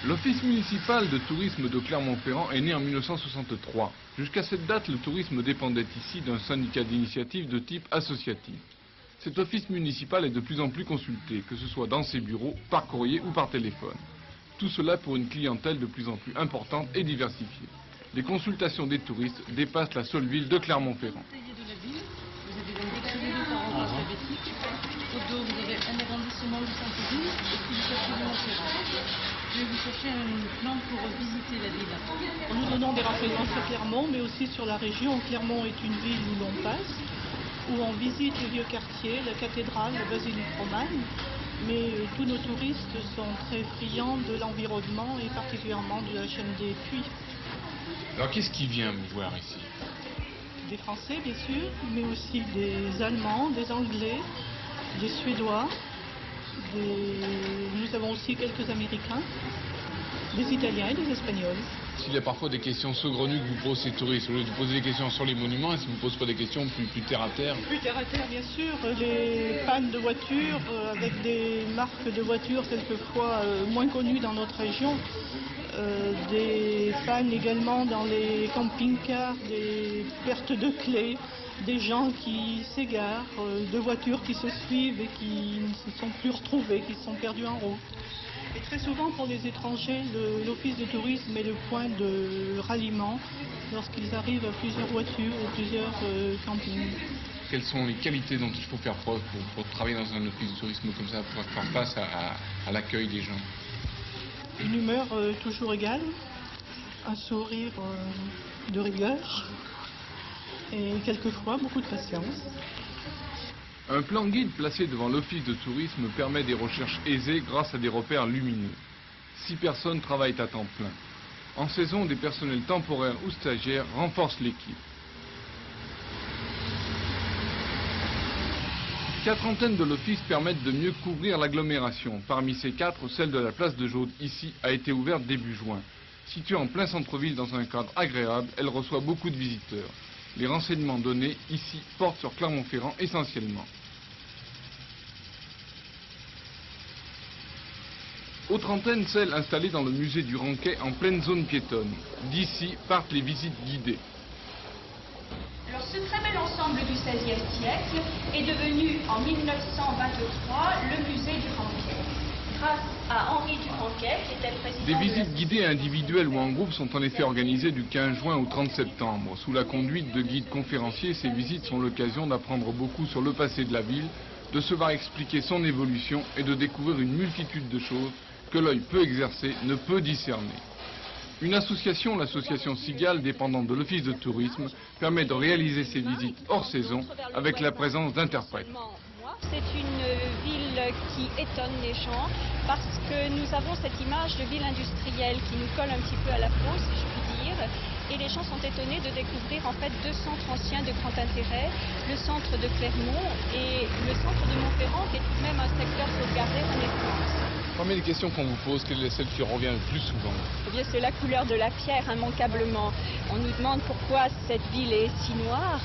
L'Office municipal de tourisme de Clermont-Ferrand est né en 1963. Jusqu'à cette date, le tourisme dépendait ici d'un syndicat d'initiative de type associatif. Cet office municipal est de plus en plus consulté, que ce soit dans ses bureaux, par courrier ou par téléphone. Tout cela pour une clientèle de plus en plus importante et diversifiée. Les consultations des touristes dépassent la seule ville de Clermont-Ferrand. Au dos, vous avez un arrondissement du centre-ville et puis vous cherchez Clermont-Ferrand. Je vais vous chercher un plan pour visiter la ville. Nous donnons des renseignements sur Clermont, mais aussi sur la région. Clermont est une ville où l'on passe, où on visite le vieux quartier, la cathédrale, la basilique romane. Mais tous nos touristes sont très friands de l'environnement et particulièrement de la chaîne des Puys. Alors qu'est-ce qui vient vous voir ici? Des Français, bien sûr, mais aussi des Allemands, des Anglais, des Suédois, nous avons aussi quelques Américains, des Italiens et des Espagnols. S'il y a parfois des questions saugrenues que vous posent ces touristes, au lieu de poser des questions sur les monuments, est-ce que vous ne posez pas des questions plus terre à terre? Plus terre à terre, bien sûr. Les pannes de voitures, avec des marques de voitures quelquefois moins connues dans notre région. Des pannes également dans les camping-cars, des pertes de clés, des gens qui s'égarent, de voitures qui se suivent et qui ne se sont plus retrouvées, qui se sont perdues en route. Et très souvent pour les étrangers, l'office de tourisme est le point de ralliement lorsqu'ils arrivent à plusieurs voitures ou plusieurs campings. Quelles sont les qualités dont il faut faire preuve pour travailler dans un office de tourisme comme ça, pour faire face à l'accueil des gens? Une humeur toujours égale, un sourire de rigueur et quelquefois beaucoup de patience. Un plan guide placé devant l'office de tourisme permet des recherches aisées grâce à des repères lumineux. 6 personnes travaillent à temps plein. En saison, des personnels temporaires ou stagiaires renforcent l'équipe. 4 antennes de l'office permettent de mieux couvrir l'agglomération. Parmi ces 4, celle de la place de Jaude, ici, a été ouverte début juin. Située en plein centre-ville dans un cadre agréable, elle reçoit beaucoup de visiteurs. Les renseignements donnés ici portent sur Clermont-Ferrand essentiellement. Autre antenne, celle installée dans le musée du Ranquet en pleine zone piétonne. D'ici partent les visites guidées. Alors, ce très bel ensemble du XVIe siècle est devenu en 1923 le musée du Ranquet. Grâce à Henri du Ranquet, qui était le président. Des visites guidées individuelles ou en groupe sont en effet organisées du 15 juin au 30 septembre. Sous la conduite de guides conférenciers, ces visites sont l'occasion d'apprendre beaucoup sur le passé de la ville, de se voir expliquer son évolution et de découvrir une multitude de choses que l'œil peu exercé ne peut discerner. Une association, l'association Cigale, dépendante de l'office de tourisme, permet de réaliser ces visites hors saison avec la présence d'interprètes. C'est une ville qui étonne les gens parce que nous avons cette image de ville industrielle qui nous colle un petit peu à la peau, si je puis dire. Et les gens sont étonnés de découvrir en fait 2 centres anciens de grand intérêt, le centre de Clermont et le centre de Montferrand qui est tout de même un secteur sauvegardé Renaissance. Parmi les questions qu'on vous pose, quelle est celle qui revient le plus souvent? Eh bien, c'est la couleur de la pierre, immanquablement. On nous demande pourquoi cette ville est si noire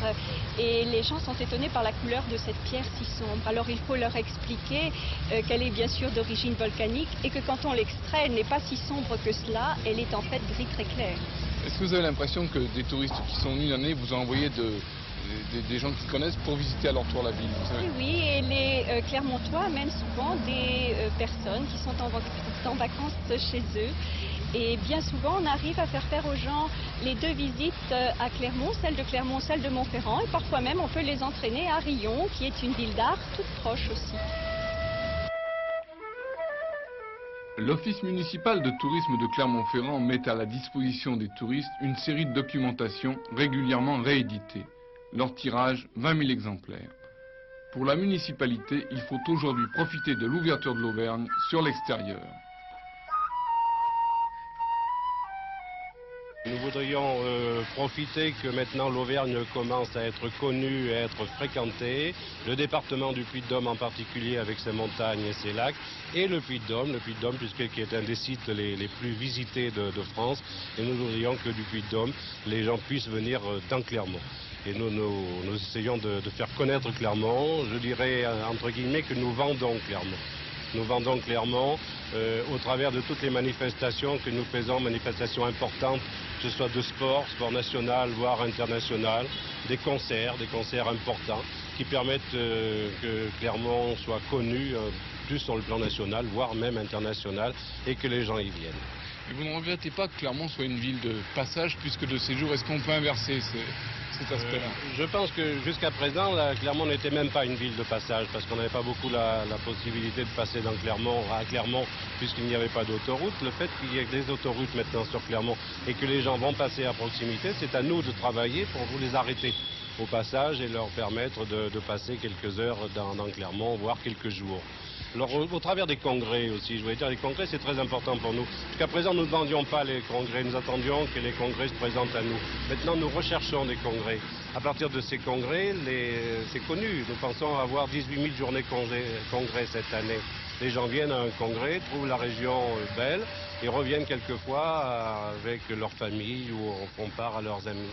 et les gens sont étonnés par la couleur de cette pierre si sombre. Alors, il faut leur expliquer qu'elle est bien sûr d'origine volcanique et que quand on l'extrait, elle n'est pas si sombre que cela, elle est en fait gris très clair. Est-ce que vous avez l'impression que des touristes qui sont venus l'année vous ont envoyé des gens qui connaissent pour visiter à leur tour la ville? Oui, et les Clermontois amènent souvent des personnes qui sont en vacances chez eux. Et bien souvent, on arrive à faire aux gens les 2 visites à Clermont, celle de Clermont, celle de Montferrand. Et parfois même, on peut les entraîner à Riom, qui est une ville d'art toute proche aussi. L'Office municipal de tourisme de Clermont-Ferrand met à la disposition des touristes une série de documentations régulièrement rééditées. Leur tirage, 20 000 exemplaires. Pour la municipalité, il faut aujourd'hui profiter de l'ouverture de l'Auvergne sur l'extérieur. Nous voudrions profiter que maintenant l'Auvergne commence à être connue, à être fréquentée, le département du Puy-de-Dôme en particulier avec ses montagnes et ses lacs, et le Puy-de-Dôme puisqu'il est un des sites les plus visités de France, et nous voudrions que du Puy-de-Dôme, les gens puissent venir dans Clermont. Et nous essayons de faire connaître Clermont, je dirais entre guillemets que nous vendons Clermont. Nous vendons Clermont au travers de toutes les manifestations que nous faisons, manifestations importantes, que ce soit de sport, sport national, voire international, des concerts importants qui permettent que Clermont soit connu plus sur le plan national, voire même international, et que les gens y viennent. Et vous ne regrettez pas que Clermont soit une ville de passage plus que de séjour? Est-ce qu'on peut inverser cet aspect-là? Je pense que jusqu'à présent, Clermont n'était même pas une ville de passage, parce qu'on n'avait pas beaucoup la possibilité de passer à Clermont, puisqu'il n'y avait pas d'autoroute. Le fait qu'il y ait des autoroutes maintenant sur Clermont et que les gens vont passer à proximité, c'est à nous de travailler pour vous les arrêter au passage et leur permettre de passer quelques heures dans Clermont, voire quelques jours. Alors, au travers des congrès aussi, je voulais dire, les congrès c'est très important pour nous. Jusqu'à présent, nous ne vendions pas les congrès, nous attendions que les congrès se présentent à nous. Maintenant, nous recherchons des congrès. À partir de ces congrès, c'est connu, nous pensons avoir 18 000 journées congrès cette année. Les gens viennent à un congrès, trouvent la région belle et reviennent quelquefois avec leur famille ou font part à leurs amis.